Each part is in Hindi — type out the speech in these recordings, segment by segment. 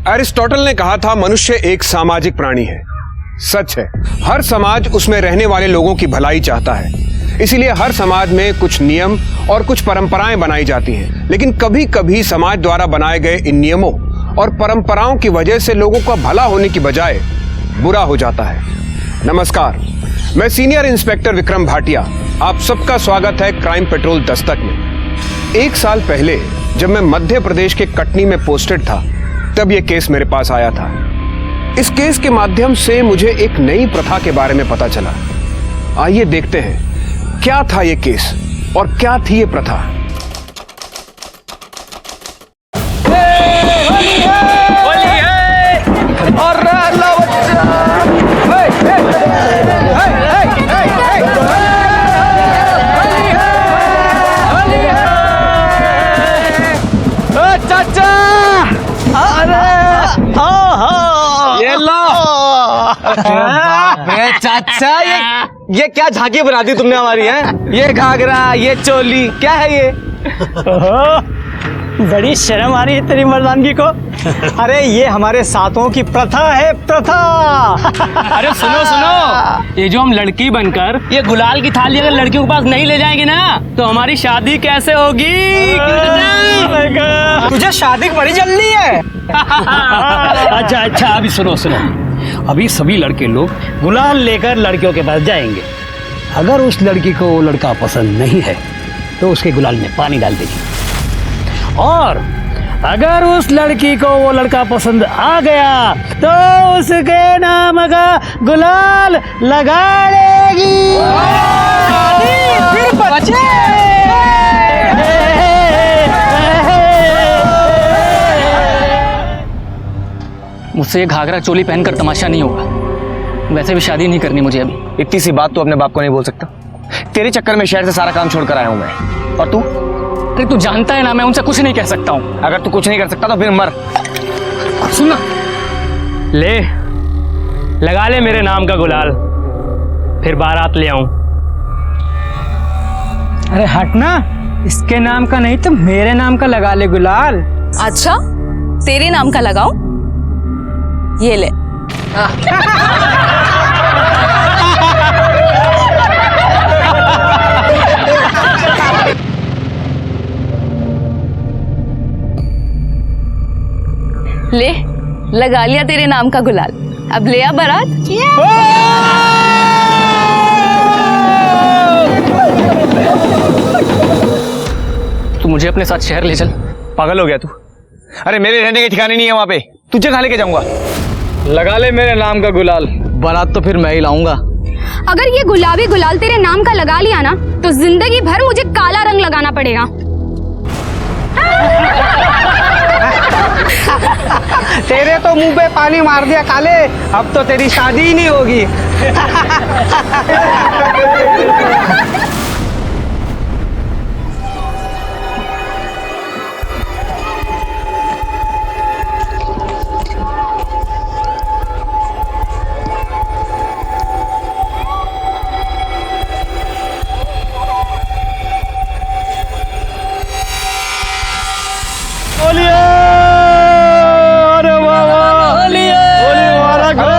एरिस्टोटल ने कहा था मनुष्य एक सामाजिक प्राणी है। सच है, हर समाज उसमें रहने वाले लोगों की भलाई चाहता है। इसीलिए हर समाज में कुछ नियम और कुछ परंपराएं बनाई जाती हैं। लेकिन कभी कभी समाज द्वारा बनाए गए इन नियमों और परंपराओं की वजह से लोगों का भला होने की बजाय बुरा हो जाता है। नमस्कार, मैं सीनियर इंस्पेक्टर विक्रम भाटिया, आप सबका स्वागत है क्राइम पेट्रोल दस्तक में। 1 साल पहले जब मैं मध्य प्रदेश के कटनी में पोस्टेड था, तब यह केस मेरे पास आया था। इस केस के माध्यम से मुझे एक नई प्रथा के बारे में पता चला। आइए देखते हैं क्या था यह केस और क्या थी यह प्रथा। चाचा ये क्या झांकी बना दी तुमने हमारी है? ये घाघरा, ये चोली, क्या है ये? बड़ी शर्म आ रही है तेरी मर्दानगी को। अरे ये हमारे साथों की प्रथा है, प्रथा। अरे सुनो सुनो, ये जो हम लड़की बनकर ये गुलाल की थाली अगर लड़कियों के पास नहीं ले जाएंगे ना, तो हमारी शादी कैसे होगी? तुझे शादी की बड़ी जल्दी है। अच्छा अभी सुनो, अभी सभी लड़के लोग गुलाल लेकर लड़कियों के पास जाएंगे। अगर उस लड़की को वो लड़का पसंद नहीं है तो उसके गुलाल में पानी डाल देगी, और अगर उस लड़की को वो लड़का पसंद आ गया तो उसके नाम का गुलाल लगा लेगी। फिर बच्चे मुझसे घाघरा चोली पहनकर तमाशा नहीं होगा। वैसे भी शादी नहीं करनी मुझे अभी। इतनी सी बात तो अपने बाप को नहीं बोल सकता। तेरे चक्कर में शहर से सारा काम छोड़कर आया हूं मैं। और तू? अरे तू जानता है ना, मैं उनसे कुछ नहीं कह सकता हूँ। अगर तू कुछ नहीं कर सकता तो फिर मर। सुन ना, ले लगा ले मेरे नाम का गुलाल, फिर बारात ले आऊं। अरे हटना, इसके नाम का नहीं तो मेरे नाम का लगा ले गुलाल। अच्छा, तेरे नाम का लगाऊं? ये ले। ले, लगा लिया तेरे नाम का गुलाल। अब ले आ बारात। तू मुझे अपने साथ शहर ले चल। पागल हो गया तू? अरे मेरे रहने के ठिकाने नहीं है वहां पे, तुझे कहाँ लेके जाऊंगा? लगा ले मेरे नाम का गुलाल, बारात तो फिर मैं ही लाऊंगा। अगर ये गुलाबी गुलाल तेरे नाम का लगा लिया ना, तो जिंदगी भर मुझे काला रंग लगाना पड़ेगा। तेरे तो मुंह पे पानी मार दिया काले, अब तो तेरी शादी ही नहीं होगी।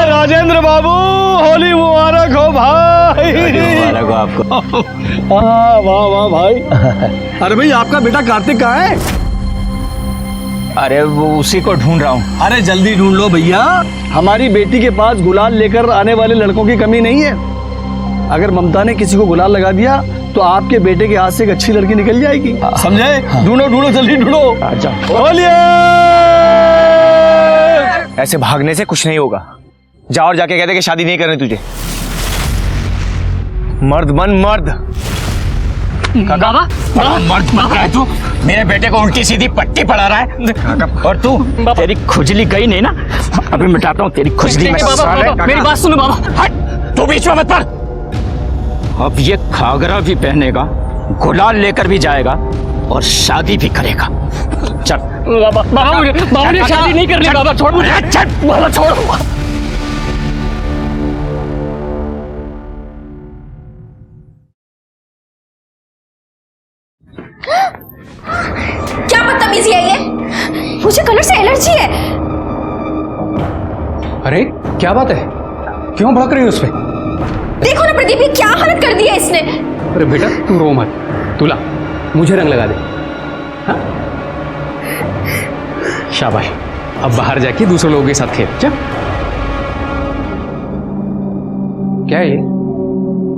राजेंद्र बाबू, होली मुबारक हो भाई। मुबारक हो आपको। वाह वाह भाई। अरे भाई आपका बेटा कार्तिक कहाँ है? अरे वो उसी को ढूंढ रहा हूँ। अरे जल्दी ढूंढ लो भैया, हमारी बेटी के पास गुलाल लेकर आने वाले लड़कों की कमी नहीं है। अगर ममता ने किसी को गुलाल लगा दिया तो आपके बेटे के हाथ से एक अच्छी लड़की निकल जाएगी। समझे? ढूंढो जल्दी ढूंढो। होली। ऐसे भागने से कुछ नहीं होगा। जा और जाके कहते कि शादी नहीं करनी तुझे। मर्द बन मर्द। बाबा मर्द मत कह तू। मेरे बेटे को उल्टी सीधी पट्टी पड़ा रहा है। और तू? तेरी खुजली गई नहीं ना, अभी मिटाता हूँ तेरी खुजली। मेरी बात सुनो बाबा। हट, तू बीच में मत पड़। अब ये घाघरा भी पहनेगा, गुलाल लेकर भी जाएगा और शादी भी करेगा। चल बाबा मुझे शादी नहीं करनी। बाबा छोड़ मुझे। चल बाबा छोड़। क्या बदतमीजी है ये? मुझे कलर से एलर्जी है। अरे क्या बात है, क्यों भड़क रही है उस पे? देखो ना प्रदीप, ये क्या हालत कर दी है इसने। अरे बेटा तू रो मत, तू ला मुझे रंग लगा दे। हाँ? शाबाश, अब बाहर जाके दूसरे लोगों के साथ खेल। जा। क्या है ये,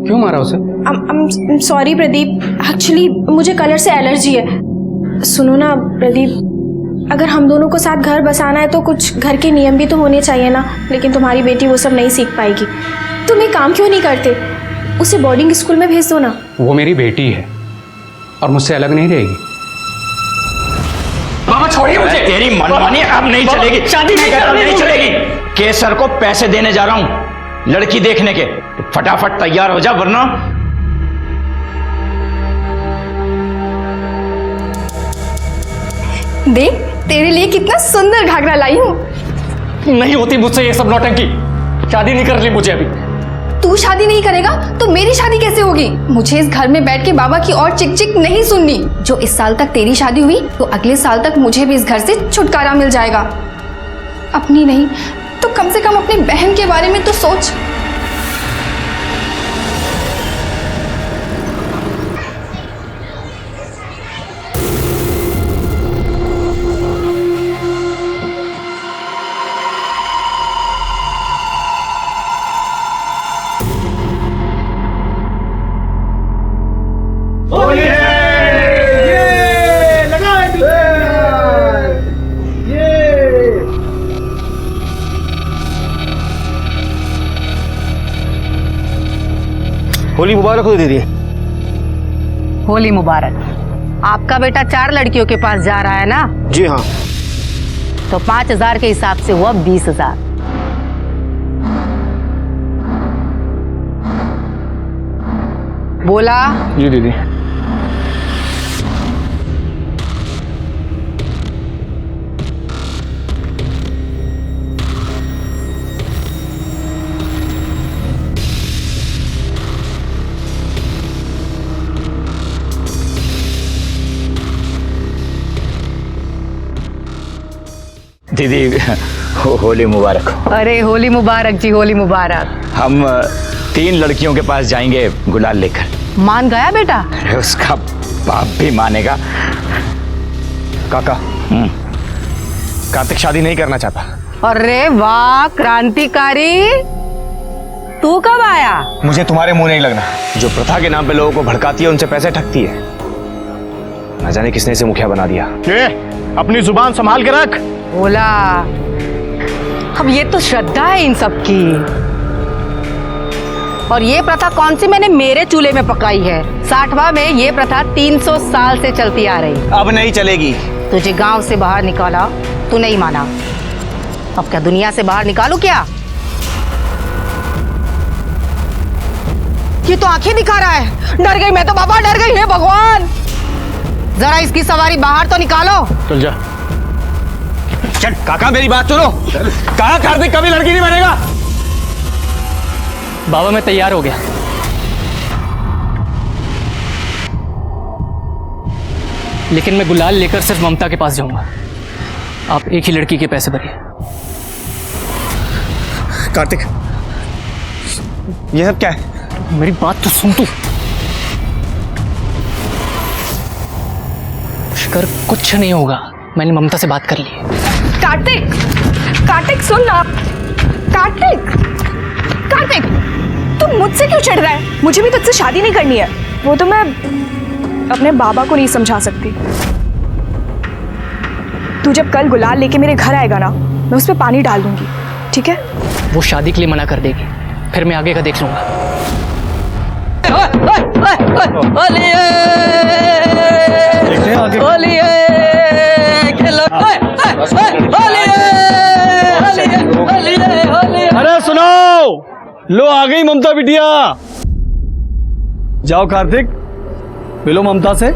क्यों मारा उसे? सॉरी प्रदीप, एक्चुअली मुझे कलर से एलर्जी है। सुनो ना प्रदीप, अगर हम दोनों को साथ घर बसाना है तो कुछ घर के नियम भी तो होने चाहिए ना। लेकिन तुम्हारी बेटी वो सब नहीं सीख पाएगी। तुम एक काम क्यों नहीं करते, उसे बोर्डिंग स्कूल में भेज दो ना। वो मेरी बेटी है और मुझसे अलग नहीं रहेगी। बाबा छोड़िए मुझे। तेरी मनमानी अब नहीं चलेगी, शादी नहीं चलेगी। केसर को पैसे देने जा रहा हूं लड़की देखने के, तो फटाफट तैयार हो जा वरना। देख तेरे लिए कितना सुंदर घाघरा लाई हूँ। नहीं होती मुझसे ये सब नौटंकी, शादी नहीं कर ली मुझे अभी। तू शादी नहीं करेगा तो मेरी शादी कैसे होगी? मुझे इस घर में बैठ के बाबा की और चिक चिक नहीं सुननी। जो इस साल तक तेरी शादी हुई तो अगले साल तक मुझे भी इस घर से छुटकारा मिल जाएगा। अपनी नहीं तो कम से कम अपनी बहन के बारे में तो सोच। होली मुबारक हो दीदी। होली मुबारक। आपका बेटा 4 लड़कियों के पास जा रहा है ना? जी हाँ। तो 5,000 के हिसाब से हुआ 20,000। बोला? जी दीदी। दीदी होली मुबारक हो। अरे होली मुबारक जी, होली मुबारक। हम 3 लड़कियों के पास जाएंगे गुलाल लेकर। मान गया बेटा? अरे उसका बाप भी मानेगा। काका, कार्तिक शादी नहीं करना चाहता। अरे वाह क्रांतिकारी, तू कब आया? मुझे तुम्हारे मुंह नहीं लगना। जो प्रथा के नाम पे लोगों को भड़काती है, उनसे पैसे ठगती है। न जाने किसने इसे मुखिया बना दिया। अपनी जुबान संभाल के रख। बोला। अब ये तो श्रद्धा है इन सब की। और ये प्रथा कौन सी मैंने मेरे चूल्हे में पकाई है? 60वां में ये प्रथा 300 साल से चलती आ रही। अब नहीं चलेगी। तुझे गांव से बाहर निकाला, तू नहीं माना। अब क्या दुनिया से बाहर निकालू क्या? ये तो आंखें दिखा रहा है। डर गई मैं तो बाबा, डर गई। हे भगवान, जरा इसकी सवारी बाहर तो निकालो। चल जा। चल काका, मेरी बात सुनो। कहा कार्तिक कभी लड़की नहीं बनेगा। बाबा मैं तैयार हो गया। लेकिन मैं गुलाल लेकर सिर्फ ममता के पास जाऊंगा। आप एक ही लड़की के पैसे भरिए। कार्तिक, ये सब क्या है? मेरी बात तो सुन तू। शिकर कुछ नहीं होगा, मैंने ममता से बात कर ली है। कार्तिक, कार्तिक सुन ना। कार्तिक, कार्तिक, तू मुझसे क्यों चिढ़ रहा है? मुझे भी तुझसे शादी नहीं करनी है। वो तो मैं अपने बाबा को नहीं समझा सकती। तू जब कल गुलाल लेके मेरे घर आएगा ना, मैं उस पर पानी डाल दूंगी, ठीक है? वो शादी के लिए मना कर देगी, फिर मैं आगे का देख लूंगा। अरे सुनो, लो आ गई ममता बिटिया। जाओ कार्तिक, मिलो ममता से।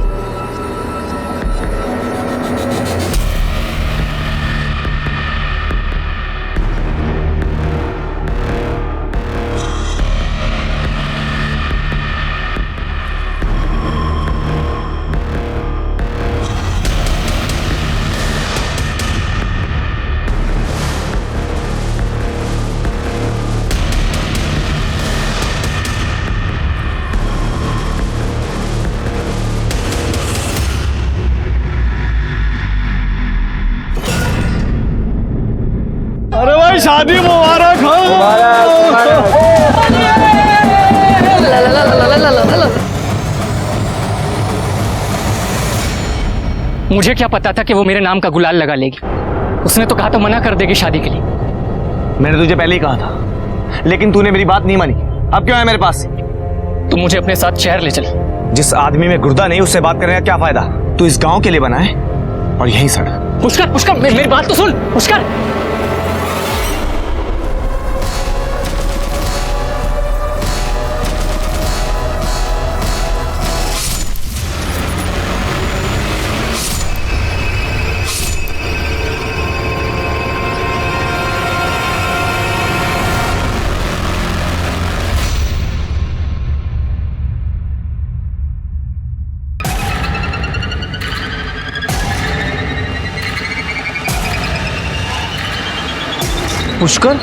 भाई शादी मुबारक हो। मुझे क्या पता था कि वो मेरे नाम का गुलाल लगा लेगी। उसने तो कहा था मना कर देगी शादी के लिए। मैंने तुझे पहले ही कहा था, लेकिन तूने मेरी बात नहीं मानी। अब क्यों है मेरे पास? तू मुझे अपने साथ शहर ले चल। जिस आदमी में गुर्दा नहीं उससे बात करने का क्या फायदा? तू इस गांव के लिए बना है और यहीं सड़। पुष्कर, पुष्कर, मेरी बात तो सुन पुष्कर। पुष्कर,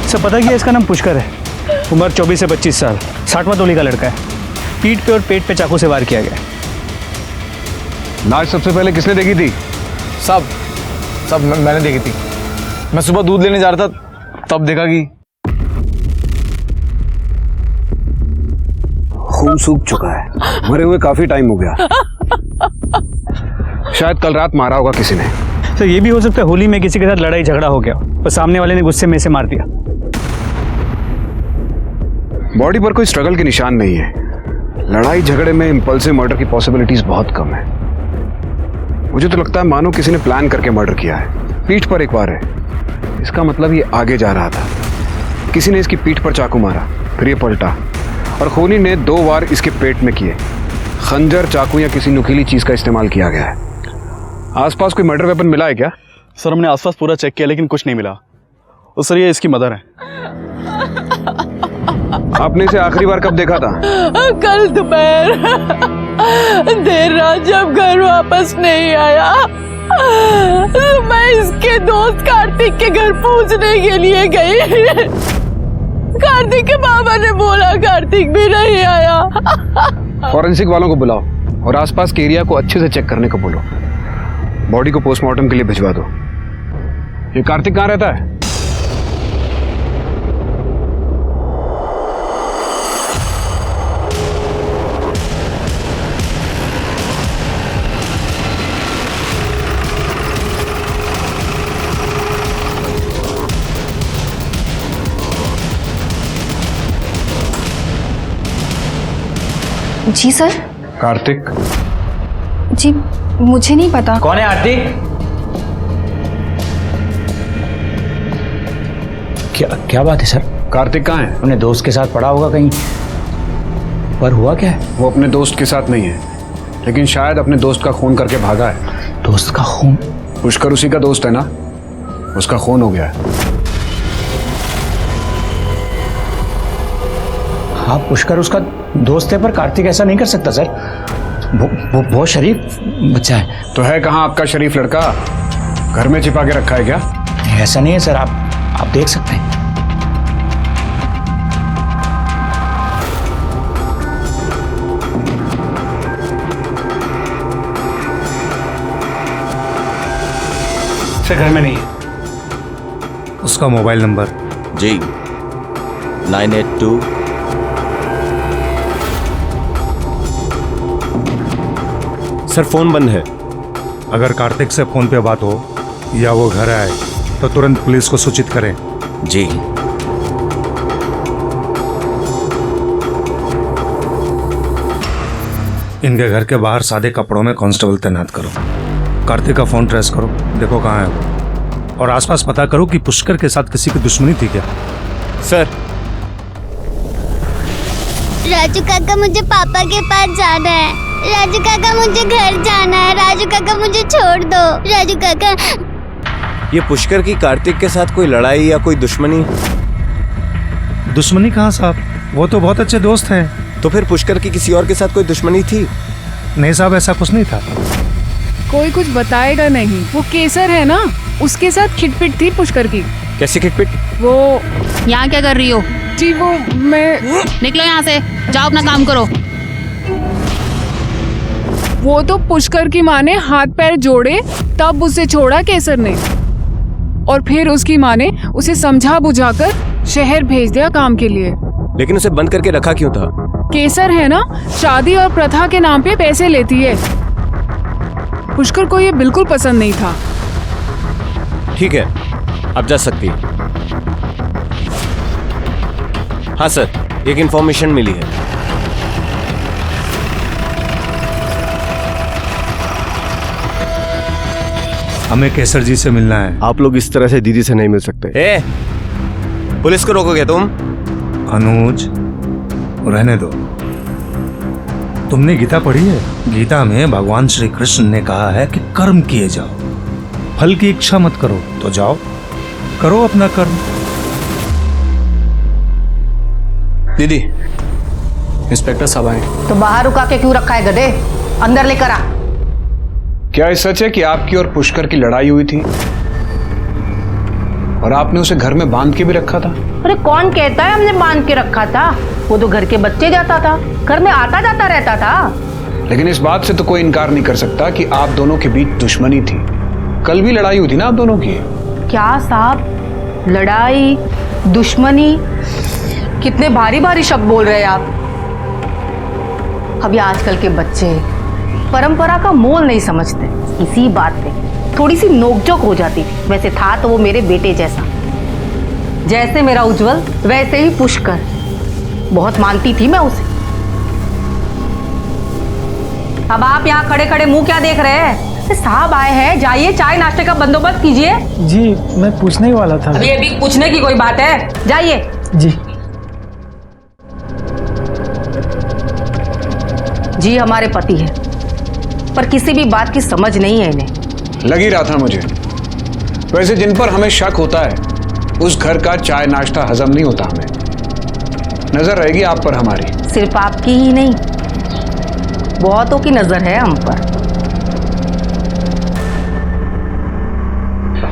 सब पता किया, इसका नाम पुष्कर है। उम्र 24 से 25 साल, 60वां तोली का लड़का है। पीठ पे और पेट पे चाकू से वार किया गया। लाश सबसे पहले किसने देखी थी? सब मैंने देखी थी। मैं सुबह दूध लेने जा रहा था, तब देखा कि खून सूख चुका है, मरे हुए काफी टाइम हो गया। शायद कल रात मारा होगा किसी ने। तो ये भी हो सकता है होली में किसी के साथ लड़ाई झगड़ा हो गया और सामने वाले ने गुस्से में से मार दिया। बॉडी पर कोई स्ट्रगल के निशान नहीं है। लड़ाई झगड़े में इंपल्सिव मर्डर की पॉसिबिलिटीज बहुत कम है। मुझे तो लगता है मानो किसी ने प्लान करके मर्डर किया है। पीठ पर एक बार है, इसका मतलब ये आगे जा रहा था। किसी ने इसकी पीठ पर चाकू मारा, फिर ये पलटा और खूनी ने 2 वार इसके पेट में किए। खंजर, चाकू या किसी नुकीली चीज का इस्तेमाल किया गया है। आसपास कोई मर्डर वेपन मिला है क्या? सर, हमने आसपास पूरा चेक किया लेकिन कुछ नहीं मिला। तो सर, ये इसकी मदर है। आपने इसे आखिरी बार कब देखा था? कल दोपहर देर रात जब घर वापस नहीं आया तो मैं इसके दोस्त कार्तिक के घर पहुंचने के लिए गई। कार्तिक के बाबा ने बोला कार्तिक भी नहीं आया। फॉरेंसिक वालों को बुलाओ और आसपास के एरिया को अच्छे से चेक करने को बोलो। बॉडी को पोस्टमार्टम के लिए भिजवा दो। ये कार्तिक कहाँ रहता है? जी सर। कार्तिक? जी मुझे नहीं पता। कौन है आरती? क्या बात है सर? कार्तिक कहाँ है? अपने दोस्त के साथ पड़ा होगा कहीं। पर हुआ क्या है? वो अपने दोस्त के साथ नहीं है, लेकिन शायद अपने दोस्त का खून करके भागा है। दोस्त का खून? पुष्कर उसी का दोस्त है ना, उसका खून हो गया है। हाँ, पुष्कर उसका दोस्त है, पर कार्तिक ऐसा नहीं कर सकता सर। वो बहुत शरीफ बच्चा है। तो है कहाँ आपका शरीफ लड़का? घर में छिपा के रखा है क्या? ऐसा नहीं है सर, आप देख सकते हैं। से घर में नहीं है। उसका मोबाइल नंबर? जी 982। सर, फोन बंद है। अगर कार्तिक से फोन पे बात हो या वो घर आए तो तुरंत पुलिस को सूचित करें। जी। इनके घर के बाहर सादे कपड़ों में कांस्टेबल तैनात करो। कार्तिक का फोन ट्रेस करो, देखो कहाँ है वो, और आसपास पता करो कि पुष्कर के साथ किसी की दुश्मनी थी क्या। सर। राजू काका, मुझे पापा के पास जाना है। राजू काका, मुझे घर जाना है। राजू काका, मुझे छोड़ दो। राजू काका। ये पुष्कर की कार्तिक के साथ कोई लड़ाई या कोई दुश्मनी? दुश्मनी कहाँ साहब, वो तो बहुत अच्छे दोस्त हैं। तो फिर पुष्कर की किसी और के साथ कोई दुश्मनी थी? नहीं साहब, ऐसा कुछ नहीं था। कोई कुछ बताएगा नहीं। वो केसर है ना, उसके साथ खिटपिट थी पुष्कर की। कैसे खिटपिट? वो यहाँ क्या कर रही हो? जी वो मैं निकलो यहाँ से, जाओ अपना काम करो। वो तो पुष्कर की माँ ने हाथ पैर जोड़े तब उसे छोड़ा केसर ने, और फिर उसकी माँ ने उसे समझा बुझाकर शहर भेज दिया काम के लिए। लेकिन उसे बंद करके रखा क्यों था? केसर है ना, शादी और प्रथा के नाम पे पैसे लेती है। पुष्कर को ये बिल्कुल पसंद नहीं था। ठीक है, अब जा सकती है। हाँ सर, एक इंफॉर्मेशन मिली है। हमें केसर जी से मिलना है। आप लोग इस तरह से दीदी से नहीं मिल सकते। पुलिस को रोकोगे तुम? अनुज, रहने दो। तुमने गीता पढ़ी है? गीता में भगवान श्री कृष्ण ने कहा है कि कर्म किए जाओ, फल की इच्छा मत करो। तो जाओ, करो अपना कर्म। दीदी, इंस्पेक्टर साहब आए। तो बाहर रुका के क्यों रखा है गधे? अंदर लेकर आ। क्या ये सच है कि आपकी और पुष्कर की लड़ाई हुई थी और आपने उसे घर में बांध के भी रखा था? अरे कौन कहता है हमने बांध के रखा था? वो तो घर के बच्चे जाता था, घर में आता जाता रहता था। लेकिन इस बात से तो कोई इनकार नहीं कर सकता कि आप दोनों के बीच दुश्मनी थी। कल भी लड़ाई हुई थी ना आप दोनों की? क्या साहब, लड़ाई, दुश्मनी, कितने भारी भारी शब्द बोल रहे हैं आप। अभी आजकल के बच्चे परंपरा का मोल नहीं समझते। इसी बात पे थोड़ी सी नोकझोंक हो जाती थी। वैसे था तो वो मेरे बेटे जैसा, जैसे मेरा उज्जवल वैसे ही पुष्कर। बहुत मानती थी मैं उसे। अब आप यहाँ खड़े खड़े मुंह क्या देख रहे हैं? साहब आए हैं, जाइए चाय नाश्ते का बंदोबस्त कीजिए। जी मैं पूछने ही वाला था। अभी अभी पूछने की कोई बात है? जाइए। जी जी हमारे पति है, पर किसी भी बात की समझ नहीं है इन्हें। लग ही रहा था मुझे। वैसे जिन पर हमें शक होता है उस घर का चाय नाश्ता हजम नहीं होता हमें। नजर रहेगी आप पर हमारी। सिर्फ आपकी ही नहीं, बहुतों की नजर है हम पर।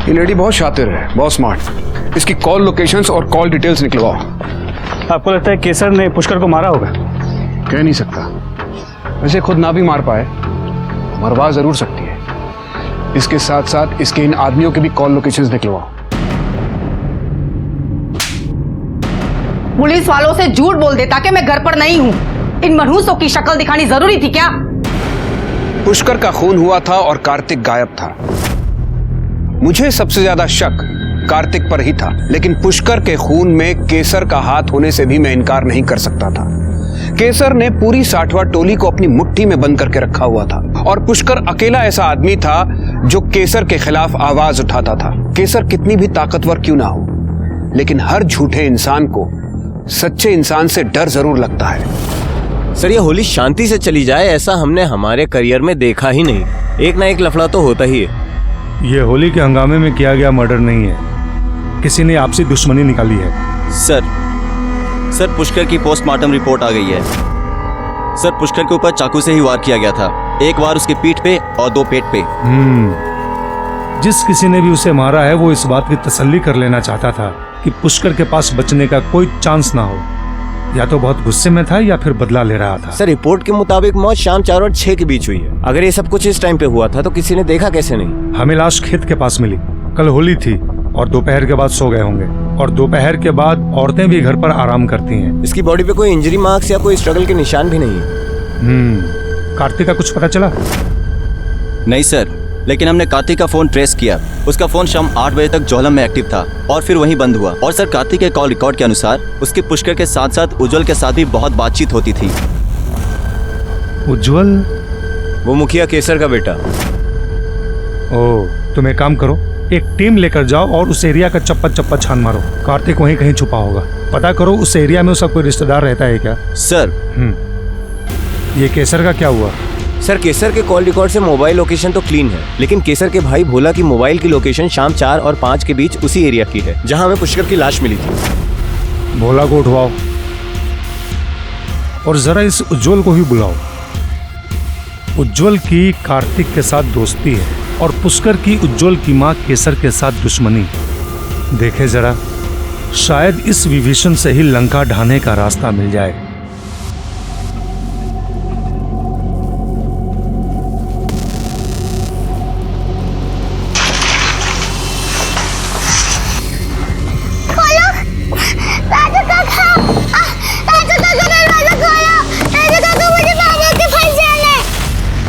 ये लेडी बहुत शातिर है, बहुत स्मार्ट। इसकी कॉल लोकेशंस और कॉल डिटेल्स निकलवाओ। आपको लगता है केसर ने पुष्कर को मारा होगा? कह नहीं सकता। वैसे खुद ना भी मार पाए, मरवा जरूर सकती है। इसके साथ साथ इसके इन आदमियों के भी कॉल लोकेशंस निकलवाओ। पुलिस वालों से झूठ बोल देता कि मैं घर पर नहीं हूँ। इन मनहूसों की शक्ल दिखानी जरूरी थी क्या? पुष्कर का खून हुआ था और कार्तिक गायब था। मुझे सबसे ज्यादा शक कार्तिक पर ही था, लेकिन पुष्कर के खून में केसर का हाथ होने से भी मैं इनकार नहीं कर सकता था। केसर ने पूरी साठवा टोली को अपनी मुट्ठी में बंद करके रखा हुआ था और पुष्कर अकेला ऐसा आदमी था जो केसर के खिलाफ आवाज उठाता था। केसर कितनी भी ताकतवर क्यों ना हो, लेकिन हर झूठे इंसान को सच्चे इंसान से डर जरूर लगता है। सर, ये होली शांति से चली जाए ऐसा हमने हमारे करियर में देखा ही नहीं। एक ना एक लफड़ा तो होता ही है। ये होली के हंगामे में किया गया मर्डर नहीं है, किसी ने आपसी दुश्मनी निकाली है। सर पुष्कर की पोस्टमार्टम रिपोर्ट आ गई है। सर, पुष्कर के ऊपर चाकू से ही वार किया गया था। एक वार उसके पीठ पे और 2 पेट पे। जिस किसी ने भी उसे मारा है वो इस बात की तसल्ली कर लेना चाहता था कि पुष्कर के पास बचने का कोई चांस ना हो। या तो बहुत गुस्से में था या फिर बदला ले रहा था। सर, रिपोर्ट के मुताबिक मौत शाम 4 और 6 के बीच हुई है। अगर ये सब कुछ इस टाइम पे हुआ था तो किसी ने देखा कैसे नहीं? हमें लाश खेत के पास मिली। कल होली थी और दोपहर के बाद सो गए होंगे, और दोपहर के बाद औरतें भी घर पर आराम करती हैं। इसकी बॉडी पे कोई इंजरी मार्क्स या कोई स्ट्रगल के निशान भी नहीं है। कार्तिक का कुछ पता चला? नहीं सर, लेकिन हमने कार्तिक का फोन ट्रेस किया। उसका फोन शाम 8 बजे तक जोहलम में एक्टिव था और फिर वहीं बंद हुआ। और सर, कार्तिक के कॉल रिकॉर्ड के अनुसार उसके पुष्कर के साथ साथ उज्जवल के साथ भी बहुत बातचीत होती थी। उज्जवल? वो मुखिया केसर का बेटा। तुम एक काम करो, एक टीम लेकर जाओ और उस एरिया का चप्पा चप्पा छान मारो। कार्तिक वहीं कहीं छुपा होगा। पता करो उस एरिया में उसका कोई रिश्तेदार रहता है क्या? सर। ये केसर का क्या हुआ? सर, केसर के कॉल रिकॉर्ड से मोबाइल लोकेशन तो क्लीन है, लेकिन केसर के भाई भोला की मोबाइल की लोकेशन शाम 4 और 5 के बीच उसी एरिया की है जहां हमें पुष्कर की लाश मिली थी। भोला को उठवाओ और जरा इस उज्जवल को ही बुलाओ। उज्जवल की कार्तिक के साथ दोस्ती है और पुष्कर की उज्जवल की मां केसर के साथ दुश्मनी। देखे जरा, शायद इस विभीषण से ही लंका ढाने का रास्ता मिल जाए।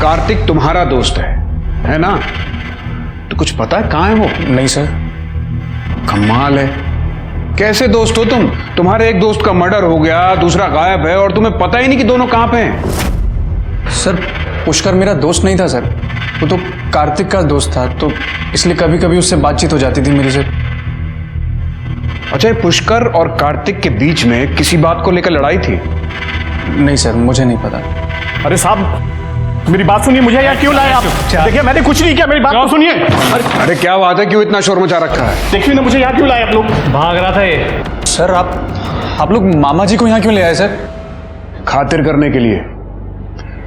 कार्तिक तुम्हारा दोस्त है ना? तो कुछ पता है कहाँ है वो? नहीं सर। कमाल है, कैसे दोस्त हो तुम? तुम्हारे एक दोस्त का मर्डर हो गया, दूसरा गायब है और तुम्हें पता ही नहीं कि दोनों कहाँ पे हैं। सर पुष्कर मेरा दोस्त नहीं था सर, वो तो कार्तिक का दोस्त था, तो इसलिए कभी कभी उससे बातचीत हो जाती थी मेरी सर। अच्छा, ये पुष्कर और कार्तिक के बीच में किसी बात को लेकर लड़ाई थी? नहीं सर, मुझे नहीं पता। अरे साहब मेरी बात सुनिए, मुझे यहाँ क्यों लाए आप? देखिए मैंने कुछ नहीं किया, मेरी बात तो सुनिए। अरे क्या बात है, क्यों इतना शोर मचा रखा है? देखिए ना, मुझे यहाँ क्यों लाए आप लोग? भाग रहा था ये। सर आप लोग मामा जी को यहाँ क्यों ले आए सर? खातिर करने के लिए।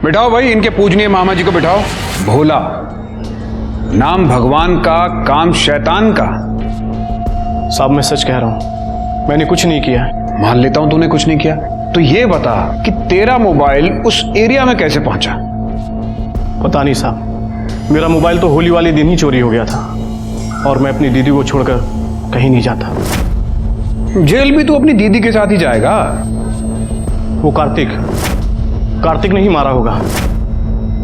बिठाओ भाई, इनके पूजनीय मामा जी को बिठाओ। भोला नाम भगवान का, काम शैतान का। साहब मैं सच कह रहा हूँ, मैंने कुछ नहीं किया। मान लेता हूं तूने कुछ नहीं किया, तो ये बता कि तेरा मोबाइल उस एरिया में कैसे पहुंचा? पता नहीं साहब, मेरा मोबाइल तो होली वाले दिन ही चोरी हो गया था और मैं अपनी दीदी को छोड़कर कहीं नहीं जाता। जेल भी तू अपनी दीदी के साथ ही जाएगा? वो कार्तिक ने ही मारा होगा,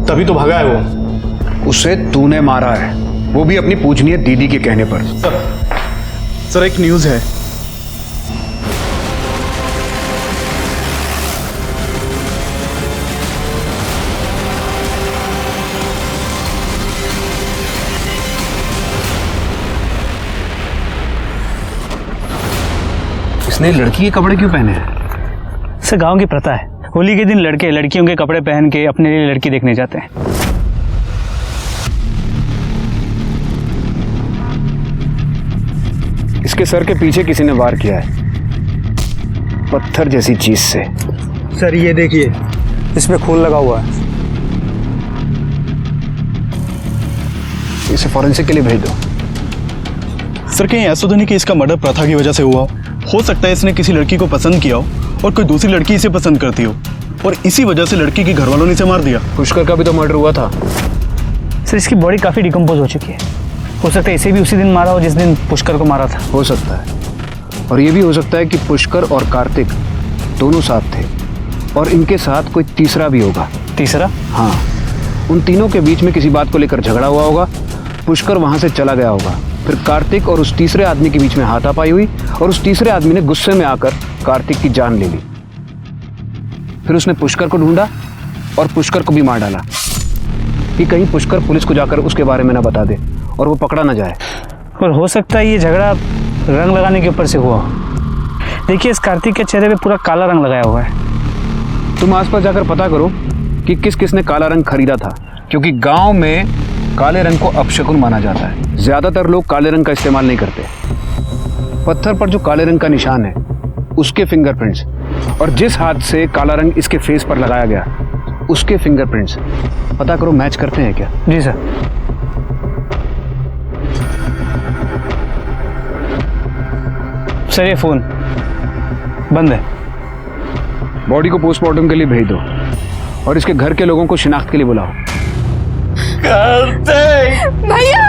तभी तो भगा है वो। उसे तूने मारा है, वो भी अपनी पूजनीय दीदी के कहने पर। सर एक न्यूज़ है। इसने लड़की के कपड़े क्यों पहने हैं? सर गांव की प्रथा है, होली के दिन लड़के लड़कियों के कपड़े पहन के अपने लिए लड़की देखने जाते हैं। इसके सर के पीछे किसी ने वार किया है, पत्थर जैसी चीज से। सर ये देखिए, इसमें खून लगा हुआ है। इसे फॉरेंसिक के लिए भेज दो। सर कहीं ऐसा तो नहीं कि इसका मर्डर प्रथा की वजह से हुआ हो सकता है इसने किसी लड़की को पसंद किया हो और कोई दूसरी लड़की इसे पसंद करती हो और इसी वजह से लड़की के घर वालों ने इसे मार दिया। पुष्कर का भी तो मर्डर हुआ था। सर इसकी बॉडी काफ़ी डिकम्पोज हो चुकी है, हो सकता है इसे भी उसी दिन मारा हो जिस दिन पुष्कर को मारा था। हो सकता है, और ये भी हो सकता है कि पुष्कर और कार्तिक दोनों साथ थे और इनके साथ कोई तीसरा भी होगा। तीसरा? हाँ, उन तीनों के बीच में किसी बात को लेकर झगड़ा हुआ होगा, पुष्कर वहां से चला गया होगा, फिर कार्तिक और उस तीसरे आदमी के बीच में हाथापाई हुई और उस तीसरे आदमी ने गुस्से में आकर कार्तिक की जान ले ली। फिर उसने पुष्कर को ढूंढा और पुष्कर को भी मार डाला कि कहीं पुष्कर पुलिस को जाकर उसके बारे में ना बता दे और वो पकड़ा ना जाए। और हो सकता है ये झगड़ा रंग लगाने के ऊपर से हुआ। देखिए इस कार्तिक के चेहरे पे पूरा काला रंग लगाया हुआ है। तुम आसपास जाकर पता करो कि किस किसने काला रंग खरीदा था, क्योंकि गांव में काले रंग को अपशकुन माना जाता है। ज्यादातर लोग काले रंग का इस्तेमाल नहीं करते। पत्थर पर जो काले रंग का निशान है उसके फिंगरप्रिंट्स और जिस हाथ से काला रंग इसके फेस पर लगाया गया उसके फिंगरप्रिंट्स पता करो मैच करते हैं क्या? जी सर। सर ये फोन बंद है। बॉडी को पोस्टमार्टम के लिए भेज दो और इसके घर के लोगों को शिनाख्त के लिए बुलाओ। भैया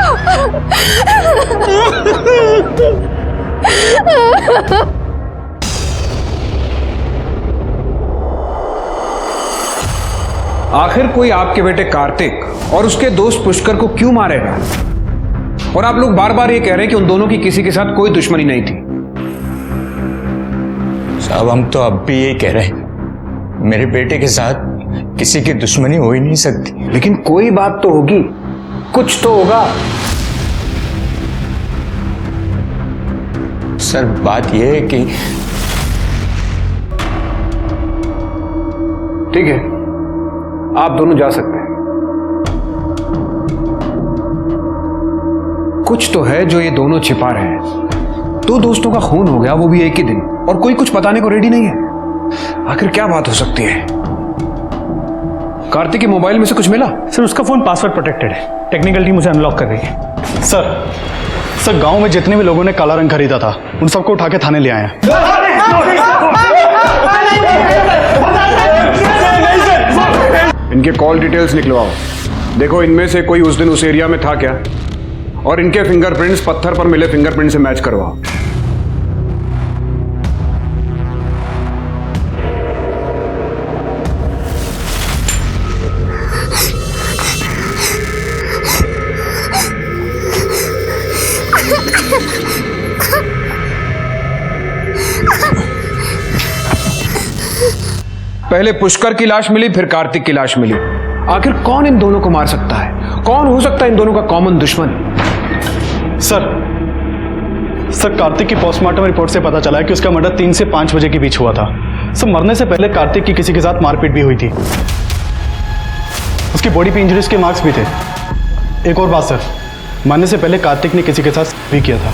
आखिर कोई आपके बेटे कार्तिक और उसके दोस्त पुष्कर को क्यों मारेगा? और आप लोग बार बार ये कह रहे हैं कि उन दोनों की किसी के साथ कोई दुश्मनी नहीं थी। साहब हम तो अब भी यही कह रहे हैं, मेरे बेटे के साथ किसी की दुश्मनी हो ही नहीं सकती। लेकिन कोई बात तो होगी, कुछ तो होगा। सर बात यह है कि ठीक है, आप दोनों जा सकते हैं। कुछ तो है जो ये दोनों छिपा रहे हैं। दो दोस्तों का खून हो गया, वो भी एक ही दिन, और कोई कुछ बताने को रेडी नहीं है। आखिर क्या बात हो सकती है? कार्तिक के मोबाइल में से कुछ मिला? सर उसका फोन पासवर्ड प्रोटेक्टेड है, टेक्निकल टीम उसे अनलॉक कर रही है। सर गांव में जितने भी लोगों ने काला रंग खरीदा था उन सबको उठा के थाने ले आए हैं। इनके कॉल डिटेल्स निकलवाओ। देखो इनमें से कोई उस दिन उस एरिया में था क्या, और इनके फिंगरप्रिंट्स पत्थर पर मिले फिंगरप्रिंट से मैच करवाओ। पहले पुष्कर की लाश मिली, फिर कार्तिक की लाश मिली। आखिर कौन इन दोनों को मार सकता है? कौन हो सकता है इन दोनों का कॉमन दुश्मन? सर कार्तिक की पोस्टमार्टम रिपोर्ट से पता चला है कि उसका मर्डर 3 से 5 बजे के बीच हुआ था। सर मरने से पहले कार्तिक की किसी के साथ मारपीट भी हुई थी। उसकी बॉडी पे इंजरीज के मार्क्स भी थे। एक और बात सर, मरने से पहले कार्तिक ने किसी के साथ भी किया था।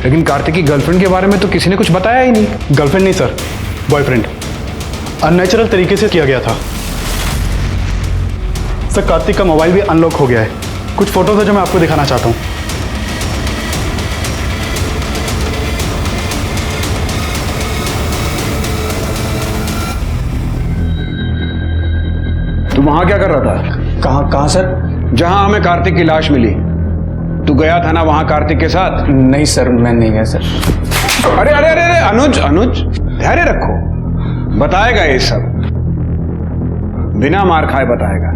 लेकिन कार्तिक की गर्लफ्रेंड के बारे में तो किसी ने कुछ बताया ही नहीं। गर्लफ्रेंड नहीं सर, बॉयफ्रेंड। अननेचुरल तरीके से किया गया था। सर कार्तिक का मोबाइल भी अनलॉक हो गया है। कुछ फोटोज है जो मैं आपको दिखाना चाहता हूँ। तू वहां क्या कर रहा था? कहाँ सर? जहां हमें कार्तिक की लाश मिली। तू गया था ना वहां कार्तिक के साथ? नहीं सर, मैं नहीं गया सर। अरे अरे अरे अरे अनुज धैर्य रखो, बताएगा ये सब, बिना मार खाए बताएगा।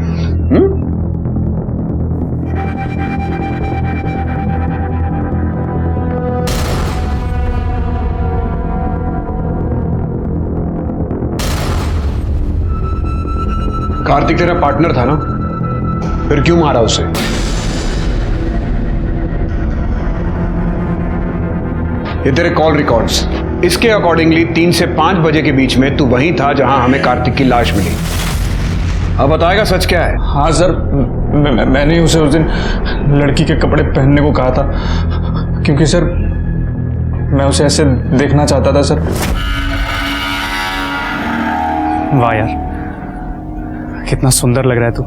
कार्तिक तेरा पार्टनर था ना, फिर क्यों मारा उसे? ये तेरे कॉल रिकॉर्ड्स, इसके अकॉर्डिंगली 3 से 5 बजे के बीच में तू वहीं था जहां हमें कार्तिक की लाश मिली। अब बताएगा सच क्या है? हाँ सर, मैंने उसे उस दिन लड़की के कपड़े पहनने को कहा था, क्योंकि सर मैं उसे ऐसे देखना चाहता था सर। वाह यार, कितना सुंदर लग रहा है तू।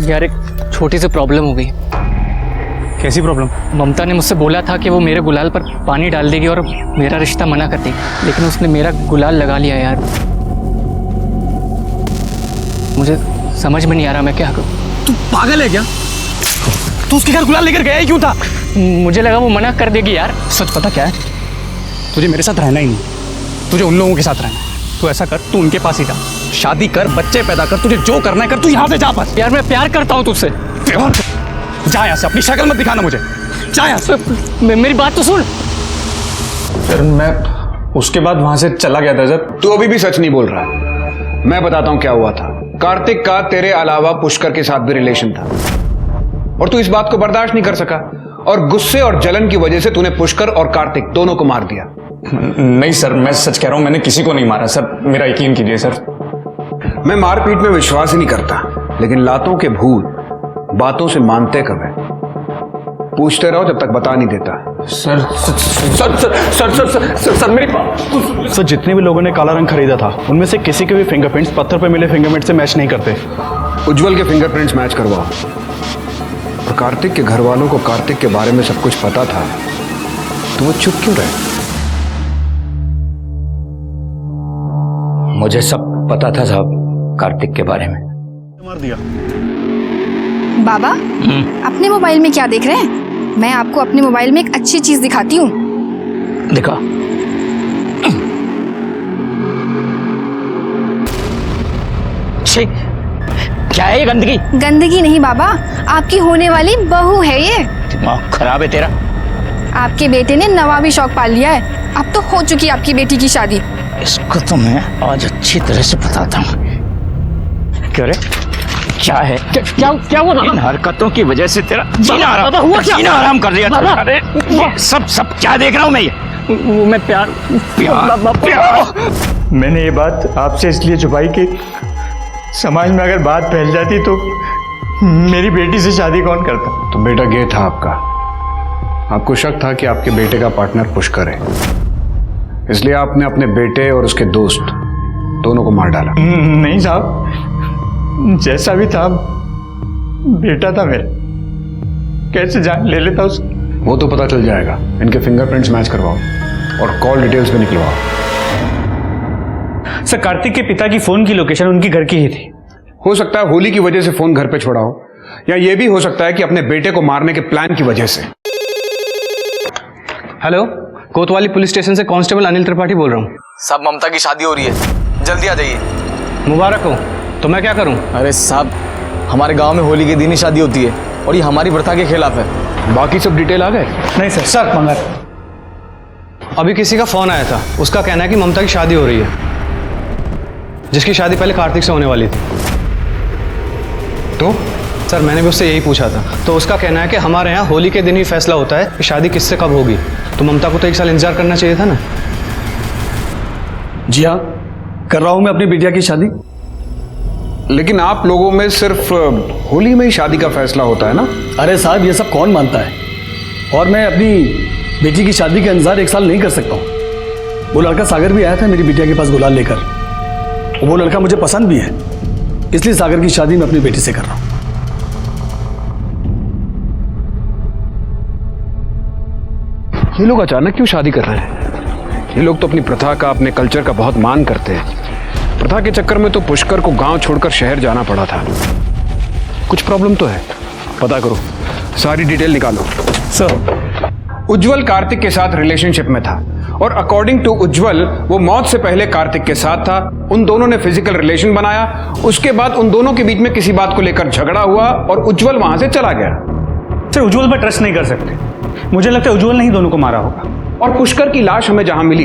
यार एक छोटी सी प्रॉब्लम हो गई। कैसी प्रॉब्लम? ममता ने मुझसे बोला था कि वो मेरे गुलाल पर पानी डाल देगी और मेरा रिश्ता मना कर देगी, लेकिन उसने मेरा गुलाल लगा लिया यार। मुझे समझ में नहीं आ रहा मैं क्या करूं। तू पागल है क्या? तू उसके घर गुलाल लेकर गया ही क्यों था? मुझे लगा वो मना कर देगी यार। सच पता क्या है, तुझे मेरे साथ रहना ही नहीं, तुझे उन लोगों के साथ रहना है। तू ऐसा कर, तू उनके पास ही जा, शादी कर, बच्चे पैदा कर, तुझे जो करना है कर, तू यहाँ से जा बस। यार मैं प्यार करता हूँ तुझसे। जा यहाँ से, अपनी शक्ल मत दिखाना मुझे, जा यहाँ से। मेरी बात तो सुन। सर मैं उसके बाद वहां से चला गया था सर। तू अभी भी सच नहीं बोल रहा। मैं बताता हूं क्या हुआ था। कार्तिक का तेरे अलावा पुष्कर के साथ भी रिलेशन था और तू इस बात को बर्दाश्त नहीं कर सका और गुस्से और जलन की वजह से तूने पुष्कर और कार्तिक दोनों को मार दिया। नहीं सर, मैं सच कह रहा हूं, मैंने किसी को नहीं मारा सर, मेरा यकीन कीजिए सर। मैं मारपीट में विश्वास ही नहीं करता, लेकिन लातों के भूत बातों से मानते कब है? पूछते रहो जब तक बता नहीं देता। Sir sir sir sir sir sir sir, sir मेरी बात। सर जितने भी लोगों ने काला रंग खरीदा था उनमें से किसी के भी फिंगरप्रिंट्स पत्थर पर मिले फिंगरप्रिंट से मैच नहीं करते। उज्जवल के फिंगरप्रिंट्स मैच करवाओ। और कार्तिक के घर वालों को कार्तिक के बारे में सब कुछ पता था, तो वो चुप क्यों रहे? मुझे सब पता था साहब कार्तिक के बारे में। मार दिया। बाबा, अपने मोबाइल में क्या देख रहे हैं? मैं आपको अपने मोबाइल में एक अच्छी चीज दिखाती हूँ। दिखा। क्या है ये गंदगी? गंदगी नहीं बाबा, आपकी होने वाली बहू है ये। दिमाग खराब है तेरा। आपके बेटे ने नवाबी शौक पाल लिया है। अब तो हो चुकी आपकी बेटी की शादी। इसको तो मैं आज अच्छी तरह से बताता हूँ। क्या रे? क्या है? क्या हुआ? इन हरकतों की वजह से तेरा जीना आराम कर दिया। अरे सब क्या देख रहा हूँ मैं? ये मैं प्यार मैंने ये बात आपसे इसलिए छुपाई कि समाज में अगर बात फैल जाती तो मेरी बेटी से शादी कौन करता? तो बेटा गे था आपका। आपको शक था कि आपके बेटे का पार्टनर पुष्कर है, इसलिए आपने अपने बेटे और उसके दोस्त दोनों को मार डाला। नहीं साहब, जैसा भी था बेटा था मेरा, कैसे जान ले लेता उसकी? वो तो पता चल जाएगा। इनके फिंगरप्रिंट्स मैच करवाओ और कॉल डिटेल्स भी निकलवाओ। सर, कार्तिक के पिता की फोन की लोकेशन उनकी घर की ही थी। हो सकता है होली की वजह से फोन घर पे छोड़ा हो, या ये भी हो सकता है कि अपने बेटे को मारने के प्लान की वजह से। हेलो, कोतवाली पुलिस स्टेशन से कांस्टेबल अनिल त्रिपाठी बोल रहा हूँ। साहब, ममता की शादी हो रही है, जल्दी आ जाइए। मुबारक हो। तो मैं क्या करूँ? अरे साहब, हमारे गांव में होली के दिन ही शादी होती है और ये हमारी प्रथा के खिलाफ है। बाकी सब डिटेल आ गए? नहीं सर। सर मंगर, अभी किसी का फोन आया था, उसका कहना है कि ममता की शादी हो रही है, जिसकी शादी पहले कार्तिक से होने वाली थी। तो सर, मैंने भी उससे यही पूछा था, तो उसका कहना है कि हमारे यहाँ होली के दिन ही फैसला होता है कि शादी किससे कब होगी। तो ममता को तो 1 साल इंतजार करना चाहिए था ना। जी हाँ, कर रहा हूं मैं अपनी बिटिया की शादी। लेकिन आप लोगों में सिर्फ होली में ही शादी का फैसला होता है ना? अरे साहब, ये सब कौन मानता है? और मैं अपनी बेटी की शादी के इंतजार 1 साल नहीं कर सकता हूँ। वो लड़का सागर भी आया था मेरी बिटिया के पास गुलाल लेकर। वो लड़का मुझे पसंद भी है, इसलिए सागर की शादी मैं अपनी बेटी से कर रहा हूँ। ये लोग अचानक क्यों शादी कर रहे हैं? ये लोग तो अपनी प्रथा का, अपने कल्चर का बहुत मान करते हैं। प्रथा के चक्कर में तो पुष्कर को गांव छोड़कर शहर जाना पड़ा था। कुछ प्रॉब्लम तो है, पता करो, सारी डिटेल निकालो। सर, उज्जवल कार्तिक के साथ रिलेशनशिप में था और अकॉर्डिंग टू उज्जवल वो मौत से पहले कार्तिक के साथ था। उन दोनों ने फिजिकल रिलेशन बनाया, उसके बाद उन दोनों के बीच में किसी बात को लेकर झगड़ा हुआ और उज्जवल वहां से चला गया। सर, उज्जवल पर ट्रस्ट नहीं कर सकते। मुझे लगता है उज्जवल ने ही दोनों को मारा होगा। और पुष्कर की लाश हमें जहां मिली,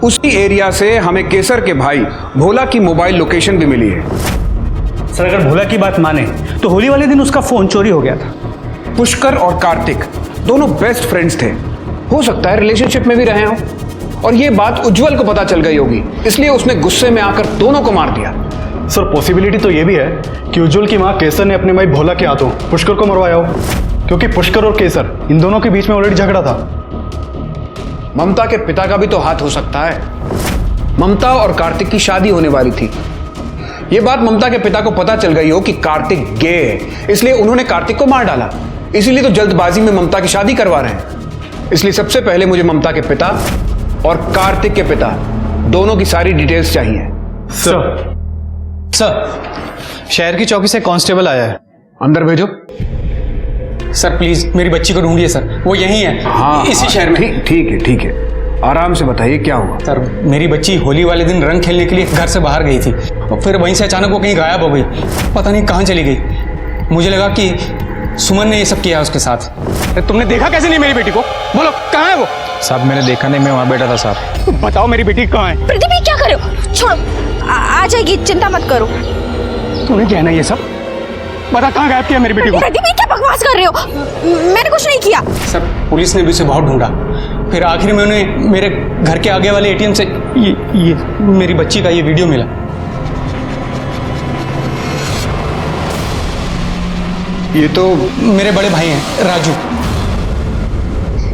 उसी एरिया से हमें केसर के भाई भोला की मोबाइल लोकेशन भी मिली है। सर, अगर भोला की बात माने तो होली वाले दिन उसका फोन चोरी हो गया था। पुष्कर और कार्तिक दोनों बेस्ट फ्रेंड्स थे, हो सकता है रिलेशनशिप में भी रहे हो, और ये बात उज्जवल को पता चल गई होगी, इसलिए उसने गुस्से में आकर दोनों को मार दिया। सर, पॉसिबिलिटी तो ये भी है कि उज्जवल की मां केसर ने अपने भाई भोला के हाथों पुष्कर को मरवाया हो, क्योंकि पुष्कर और केसर इन दोनों के बीच में ऑलरेडी झगड़ा था। ममता के पिता का भी तो हाथ हो सकता है। ममता और कार्तिक की शादी होने वाली थी। यह बात ममता के पिता को पता चल गई हो कि कार्तिक गे है, इसलिए उन्होंने कार्तिक को मार डाला। इसीलिए तो जल्दबाजी में ममता की शादी करवा रहे हैं। इसलिए सबसे पहले मुझे ममता के पिता और कार्तिक के पिता दोनों की सारी डिटेल्स चाहिए। सर, शहर की चौकी से कांस्टेबल आया है। अंदर भेजो। सर प्लीज, मेरी बच्ची को ढूंढिए सर, वो यहीं है। हाँ, इसी शहर में। ठीक है, आराम से बताइए क्या हुआ। सर, मेरी बच्ची होली वाले दिन रंग खेलने के लिए घर से बाहर गई थी और फिर वहीं से अचानक वो कहीं गायब हो गई। पता नहीं कहाँ चली गई। मुझे लगा कि सुमन ने ये सब किया उसके साथ। तुमने देखा कैसे नहीं मेरी बेटी को? बोलो कहाँ है वो? साहब, मैंने देखा नहीं, मैं वहाँ बैठा था साहब। बताओ मेरी बेटी कहाँ है? प्रदीप, ये क्या कर रहे हो? छोड़ो, आ जाएगी, चिंता मत करो। तूने क्या है ना ये सब? बता, कहाँ गायब किया मेरी बेटी को? प्रदीप, ये क्या बकवास कर रहे हो? मैंने कुछ नहीं किया। सर, पुलिस ने भी उसे बहुत ढूंढा, फिर आखिर में उन्हें मेरे घर के आगे वाले एटीएम से ये मेरी बच्ची का ये वीडियो मिला। ये तो मेरे बड़े भाई हैं, राजू।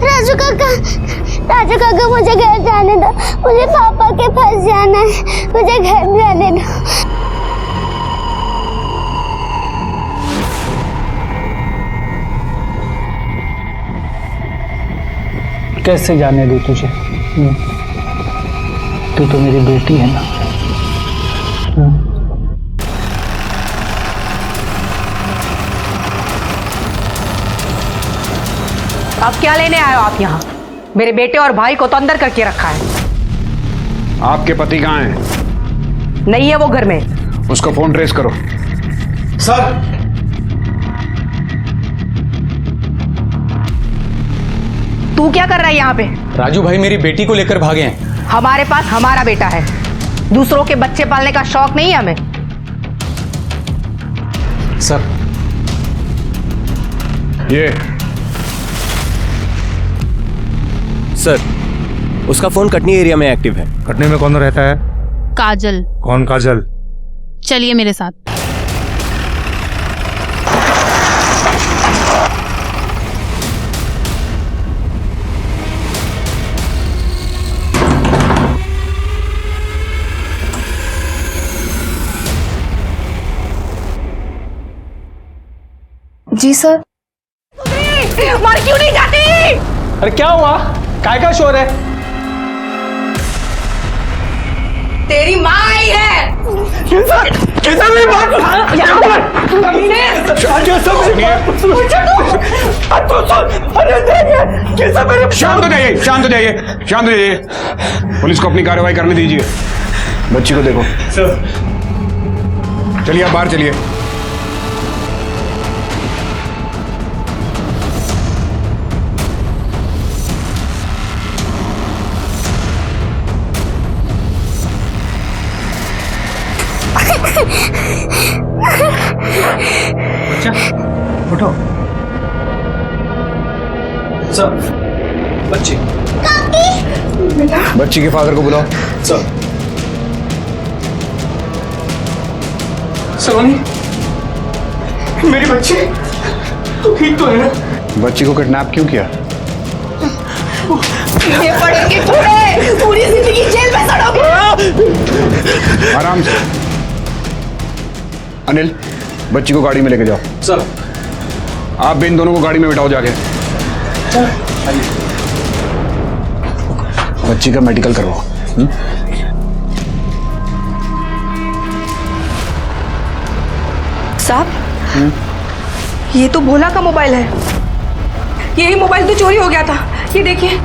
राजू काका, मुझे घर जाने दो। मुझे पापा के पास जाना है, मुझे घर जाने दो। कैसे जाने दूं तुझे? तू तो मेरी बेटी है ना। अब क्या लेने आए हो आप यहाँ? मेरे बेटे और भाई को तो अंदर करके रखा है। आपके पति कहाँ हैं? नहीं है वो घर में। उसका फोन ट्रेस करो। सर, तू क्या कर रहा है यहाँ पे? राजू भाई मेरी बेटी को लेकर भागे हैं। हमारे पास हमारा बेटा है, दूसरों के बच्चे पालने का शौक नहीं है हमें। सर, ये सर, उसका फोन कटनी एरिया में एक्टिव है। कटनी में कौन रहता है? काजल। कौन काजल? चलिए मेरे साथ। जी सर। मर क्यों नहीं जाती? अरे क्या हुआ? काय का शोर है? तेरी माँ आई है। कैसा मेरी बात? शांत हो जाइए, शांत हो जाइए, शांत हो जाइए। पुलिस को अपनी कार्रवाई करने दीजिए। बच्ची को देखो। चलिए आप बाहर चलिए। बच्चा उठो। सर बच्ची बच्ची के फादर को बुलाओ। सर सलोनी मेरी बच्ची तो ठीक तो है ना? बच्ची को किडनैप क्यों किया? ये पड़ेंगे थोड़े, पूरी जिंदगी जेल में सड़ोगे। आराम से। अनिल, बच्ची को गाड़ी में लेके जाओ। सर आप भी इन दोनों को गाड़ी में बिठाओ जाके। बच्ची का मेडिकल करवाओ। साहब, ये तो भोला का मोबाइल है। यही मोबाइल तो चोरी हो गया था। ये देखिए।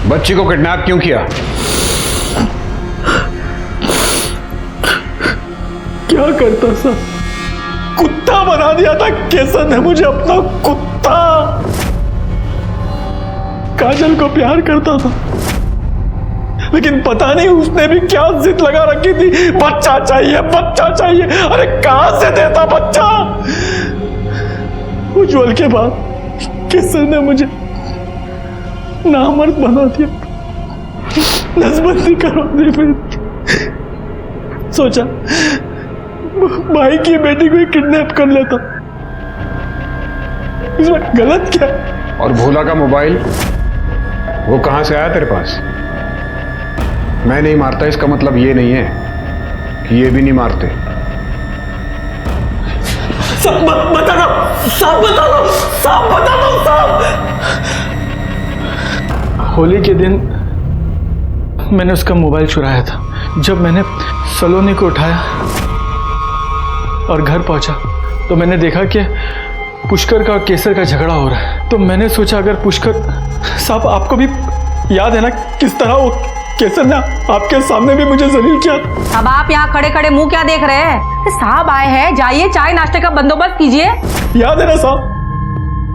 बच्ची को किडनैप क्यों किया? क्या करता सर? कुत्ता बना दिया था केसर ने मुझे, अपना कुत्ता। काजल को प्यार करता था, लेकिन पता नहीं उसने भी क्या जिद लगा रखी थी। बच्चा चाहिए, बच्चा चाहिए। अरे कहां से देता बच्चा? उज्जवल के बाद केसर ने मुझे नामर्द बना दिया, नसबंदी करवा दी। फिर सोचा भाई की बेटी को किडनैप कर लेता। इसमें गलत क्या? और भोला का मोबाइल वो कहां से आया तेरे पास? मैं नहीं मारता इसका मतलब ये नहीं है कि ये भी नहीं मारते। साहब बता दो, साहब बता दो, साहब बता दो, साहब। होली के दिन मैंने उसका मोबाइल चुराया था। जब मैंने सलोनी को उठाया और घर पहुंचा तो मैंने देखा कि पुष्कर का और केसर का झगड़ा हो रहा है। तो मैंने सोचा अगर पुष्कर साहब, आपको भी याद है ना किस तरह वो केसर ने आपके सामने भी मुझे जलील किया। अब आप यहाँ खड़े खड़े मुंह क्या देख रहे हैं? साहब आए हैं, जाइए चाय नाश्ते का बंदोबस्त कीजिए। याद है ना साहब?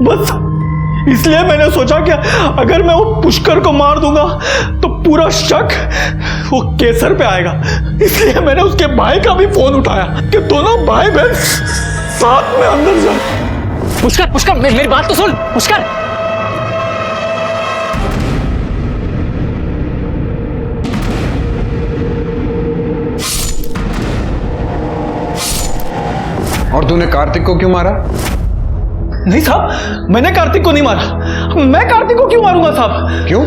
बस इसलिए मैंने सोचा कि अगर मैं वो पुष्कर को मार दूंगा तो पूरा शक वो केसर पे आएगा। इसलिए मैंने उसके भाई का भी फोन उठाया कि दोनों भाई बहन साथ में अंदर जाए। पुष्कर, पुष्कर मेरी बात तो सुन। पुष्कर, और तूने कार्तिक को क्यों मारा? नहीं साहब, मैंने कार्तिक को नहीं मारा। मैं कार्तिक को क्यों मारूंगा साहब? क्यों?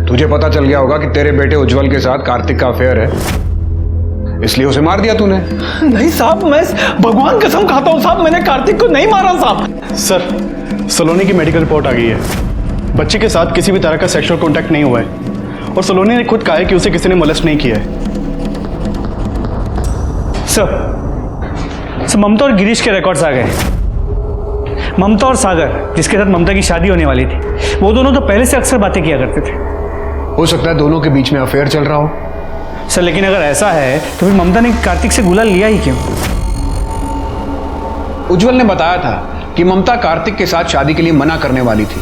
तुझे पता चल गया होगा कि तेरे बेटे उज्जवल के साथ कार्तिक का अफेयर है, इसलिए उसे मार दिया तूने। नहीं साहब, मैं भगवान कसम खाता हूं साहब, मैंने कार्तिक को नहीं मारा साहब। सर, सलोनी की मेडिकल रिपोर्ट आ गई है। बच्चे के साथ किसी भी तरह का सेक्सुअल कांटेक्ट नहीं हुआ है और सलोनी ने खुद कहा है कि उसे किसी ने मोलेस्ट नहीं किया है। सर, ममता और गिरीश के रिकॉर्ड्स आ गए। ममता और सागर, जिसके साथ ममता की शादी होने वाली थी, वो दोनों तो पहले से अक्सर बातें किया करते थे। हो सकता है दोनों के बीच में अफेयर चल रहा हो। सर, लेकिन अगर ऐसा है तो फिर ममता ने कार्तिक से गुलाल लिया ही क्यों? उज्जवल ने बताया था कि ममता कार्तिक के साथ शादी के लिए मना करने वाली थी,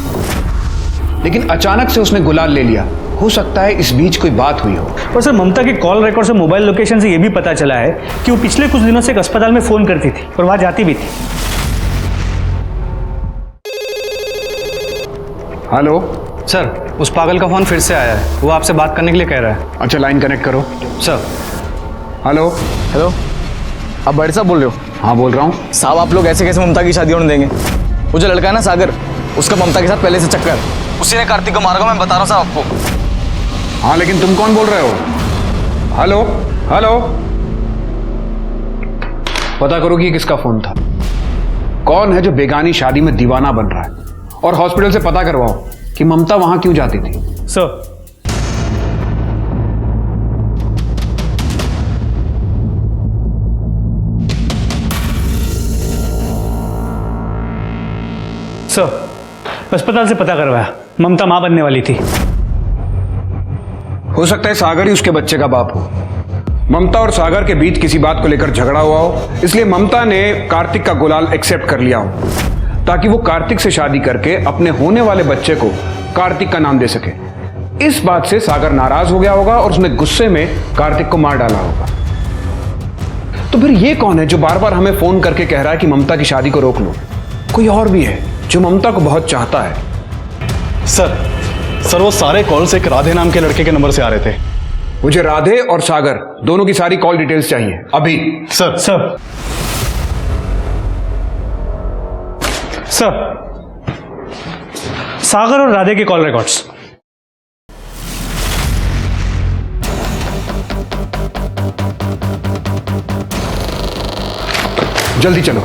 लेकिन अचानक से उसने गुलाल ले लिया। हो सकता है इस बीच कोई बात हुई हो। और सर, ममता के कॉल रिकॉर्ड से मोबाइल लोकेशन से यह भी पता चला है कि वो पिछले कुछ दिनों से एक अस्पताल में फोन करती थी और वहां जाती भी थी। हेलो सर, उस पागल का फोन फिर से आया है। वो आपसे बात करने के लिए कह रहा है। अच्छा, लाइन कनेक्ट करो। सर। हेलो हेलो, आप बड़े साहब बोल रहे हो? हाँ बोल रहा हूँ। साहब, आप लोग ऐसे कैसे ममता की शादी होने देंगे? वो जो लड़का है ना सागर, उसका ममता के साथ पहले से चक्कर। उसी ने कार्तिक को मारा, मैं बता रहा हूँ साहब आपको। हाँ, लेकिन तुम कौन बोल रहे हो? हेलो हेलो, पता करो कि ये किसका फोन था। कौन है जो बेगानी शादी में दीवाना बन रहा है? और हॉस्पिटल से पता करवाओ कि ममता वहां क्यों जाती थी। सर, अस्पताल से पता करवाया, ममता मां बनने वाली थी। हो सकता है सागर ही उसके बच्चे का बाप हो। ममता और सागर के बीच किसी बात को लेकर झगड़ा हुआ हो, इसलिए ममता ने कार्तिक का गुलाल एक्सेप्ट कर लिया हो, ताकि वो कार्तिक से शादी करके अपने होने वाले बच्चे को कार्तिक का नाम दे सके। इस बात से सागर नाराज हो गया होगा और उसने गुस्से में कार्तिक को मार डाला होगा। तो फिर ये कौन है जो बार बार हमें फोन करके कह रहा है कि ममता की शादी को रोक लो? कोई और भी है जो ममता को बहुत चाहता है। सर वो सारे कॉल्स एक राधे नाम के लड़के के नंबर से आ रहे थे। मुझे राधे और सागर दोनों की सारी कॉल डिटेल्स चाहिए अभी। सर सागर और राधे के कॉल रिकॉर्ड्स। जल्दी चलो।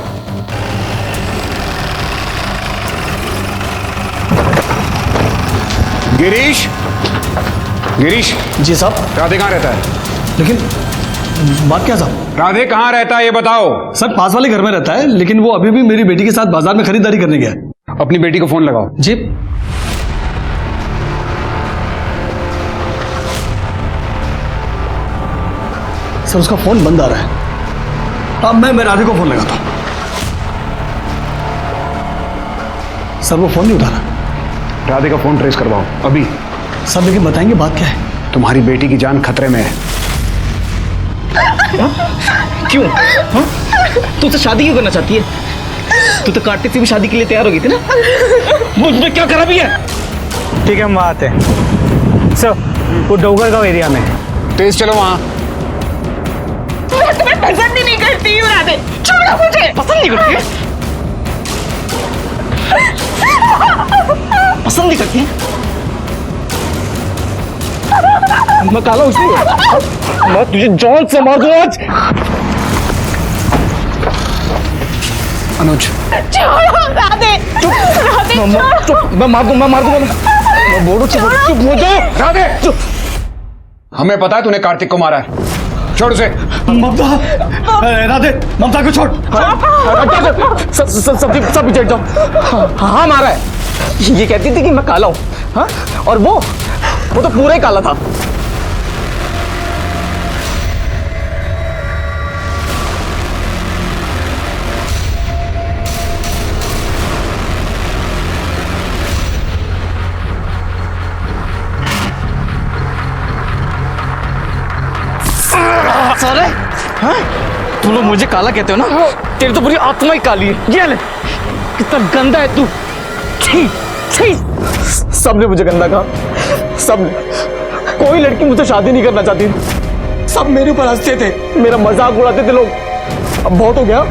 गिरीश, गिरीश। जी साहब। राधे कहाँ रहता है? लेकिन बात क्या साहब? राधे कहाँ रहता है ये बताओ। सर पास वाले घर में रहता है, लेकिन वो अभी भी मेरी बेटी के साथ बाजार में खरीदारी करने गया है। अपनी बेटी को फोन लगाओ। जी। सर उसका फोन बंद आ रहा है। अब मैं राधे को फोन लगाता हूं। सर वो फोन नहीं उठा रहा। राधे का फोन ट्रेस करवाओ अभी। सर लेकिन बताएंगे बात क्या है? तुम्हारी बेटी की जान खतरे में है। क्यों? तू तो शादी क्यों करना चाहती है? तू तो कार्तिक से भी शादी के लिए तैयार हो गई थी ना? मुझमें क्या खराबी है? ठीक है हम वहाँ आते हैं। सर वो डोगरगांव एरिया में। तेज चलो वहाँ। मैं तुम्हें पसंद ही नहीं करती हूँ राधे, छोड़ो मुझे। पसंद नहीं करती है? पसंद नहीं करती है? मैं काला उसने मैं तुझे जान से मार दूं आज। अनुज छोड़ो राधे, राधे छोड़ो। मैं मार दूंगा मैं बोलो चुप हो जा। राधे चुप। हमें पता है तूने कार्तिक को मारा है, छोड़ उसे। ममता, राधे ममता को छोड़। सब पीछे जाओ। हाँ मारा है। ये कहती थी कि मैं काला हूँ, हाँ? और वो तो पूरा ही काला था। सारे हाँ? तुम लोग मुझे काला कहते हो ना? तेरी तो पूरी आत्मा ही काली है। ये ले कितना गंदा है तू। छी छी। सबने मुझे गंदा कहा, सबने। कोई लड़की मुझसे शादी नहीं करना चाहती। सब मेरे ऊपर हंसते थे, मेरा मजाक उड़ाते थे लोग। अब बहुत हो गया,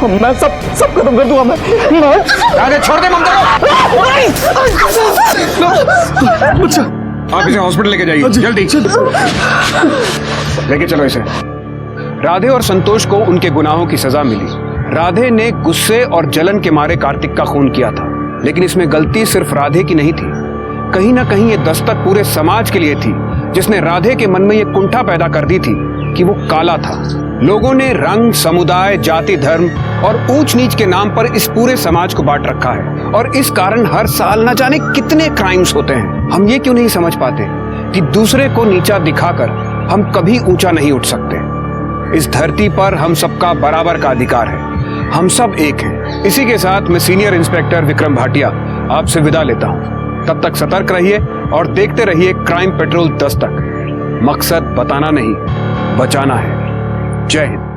मैं सब खत्म कर दूंगा मैं। छोड़ दे ममता को। आप इसे हॉस्पिटल लेके जाइए जल्दी। लेके चलो इसे। राधे और संतोष को उनके गुनाहों की सजा मिली। राधे ने गुस्से और जलन के मारे कार्तिक का खून किया था, लेकिन इसमें गलती सिर्फ राधे की नहीं थी। कहीं ना कहीं ये दस्तक पूरे समाज के लिए थी, जिसने राधे के मन में ये कुंठा पैदा कर दी थी कि वो काला था। लोगों ने रंग, समुदाय, जाति, धर्म और ऊंच नीच के नाम पर इस पूरे समाज को बांट रखा है, और इस कारण हर साल न जाने कितने क्राइम्स होते हैं। हम ये क्यों नहीं समझ पाते कि दूसरे को नीचा दिखाकर हम कभी ऊंचा नहीं उठ सकते। इस धरती पर हम सबका बराबर का अधिकार है, हम सब एक हैं। इसी के साथ मैं सीनियर इंस्पेक्टर विक्रम भाटिया आपसे विदा लेता हूं। तब तक सतर्क रहिए और देखते रहिए क्राइम पेट्रोल दस्तक। मकसद बताना नहीं, बचाना है। जय हिंद।